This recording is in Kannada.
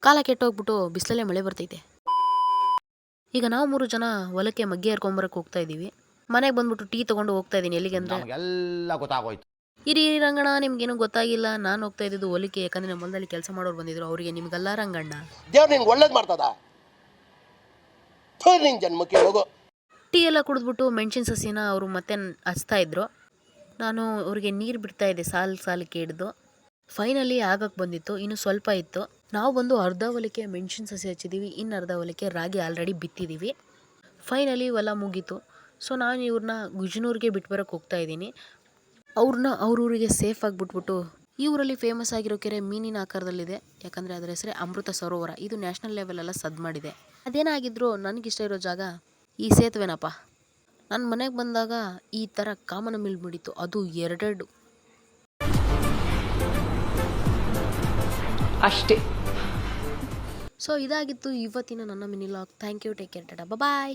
ಕಾಲ ಕೆಟ್ಟೋಗ್ಬಿಟ್ಟು ಬಿಸಿಲಲ್ಲೇ ಮಳೆ ಬರ್ತೈತೆ. ಈಗ ನಾವು 3 ಜನ ಹೊಲಕ್ಕೆ ಮಗ್ಗೆ ಹರ್ಕೊಂಬರಕ್ಕೆ ಹೋಗ್ತಾ ಇದ್ದೀವಿ. ಮನೆಗೆ ಬಂದ್ಬಿಟ್ಟು ಟೀ ತೊಗೊಂಡು ಹೋಗ್ತಾ ಇದ್ದೀನಿ. ಎಲ್ಲಿಗೆ ಅಂದರೆ ನಮಗೆಲ್ಲ ಗೊತ್ತಾಗೋಯ್ತು. ಇರಿ ರಂಗಣ್ಣ, ನಿಮ್ಗೇನು ಗೊತ್ತಾಗಿಲ್ಲ, ನಾನು ಹೋಗ್ತಾ ಇದ್ದಿದ್ದು ಹೊಲಕ್ಕೆ. ಯಾಕಂದರೆ ನಮ್ಮ ಹೊಲದಲ್ಲಿ ಕೆಲಸ ಮಾಡೋರು ಬಂದಿದ್ರು. ಅವರಿಗೆ ನಿಮ್ಗಲ್ಲ ರಂಗಣ್ಣ. ದೇವ್ರು ನಿನ್ಗೆ ಒಳ್ಳೇದು ಮಾಡ್ತದ. ನಿನ್ ಜನ್ಮಕ್ಕೆ ಹೋಗೋ. ಟೀ ಎಲ್ಲ ಕುಡಿದ್ಬಿಟ್ಟು ಮೆಣಸಿನ ಸಸಿನ ಅವರು ಮತ್ತೆ ಹಚ್ತಾ ಇದ್ರು. ನಾನು ಅವ್ರಿಗೆ ನೀರು ಬಿಡ್ತಾ ಇದ್ದೆ, ಸಾಲಕ್ಕೆ ಹಿಡ್ದು. ಫೈನಲಿ ಆಗಕ್ಕೆ ಬಂದಿತ್ತು, ಇನ್ನು ಸ್ವಲ್ಪ ಇತ್ತು. ನಾವು ಬಂದು ಅರ್ಧ ಹೊಲಕ್ಕೆ ಮೆಣಸಿನ ಸಸಿ ಹಚ್ಚಿದ್ದೀವಿ, ಇನ್ನು ಅರ್ಧ ಹೊಲಕ್ಕೆ ರಾಗಿ ಆಲ್ರೆಡಿ ಬಿತ್ತಿದ್ದೀವಿ. ಫೈನಲಿ ಹೊಲ ಮುಗೀತು. ಸೊ ನಾನು ಇವ್ರನ್ನ ಗುಜನೂರಿಗೆ ಬಿಟ್ಟು ಬರೋಕ್ಕೆ ಹೋಗ್ತಾ ಇದ್ದೀನಿ. ಅವ್ರನ್ನ ಊರಿಗೆ ಸೇಫಾಗಿ ಬಿಟ್ಬಿಟ್ಟು, ಈ ಊರಲ್ಲಿ ಫೇಮಸ್ ಆಗಿರೋ ಕೆರೆ ಮೀನಿನ ಆಕಾರದಲ್ಲಿದೆ. ಯಾಕಂದರೆ ಅದರ ಹೆಸರೇ ಅಮೃತ ಸರೋವರ. ಇದು ನ್ಯಾಷನಲ್ ಲೆವೆಲೆಲ್ಲ ಸದ್ದು ಮಾಡಿದೆ. ಅದೇನಾಗಿದ್ರು ನನಗಿಷ್ಟ ಇರೋ ಜಾಗ ಈ ಸೇತುವೆನಪ್ಪ. ನನ್ನ ಮನೆಗೆ ಬಂದಾಗ ಈ ಥರ ಕಾಮನ ಮಿಲ್ಬಿಡಿತ್ತು, ಅದು 2 ಅಷ್ಟೇ. ಸೊ ಇದಾಗಿತ್ತು ಇವತ್ತಿನ ನನ್ನ mini log. Thank you, take care, tata, bye.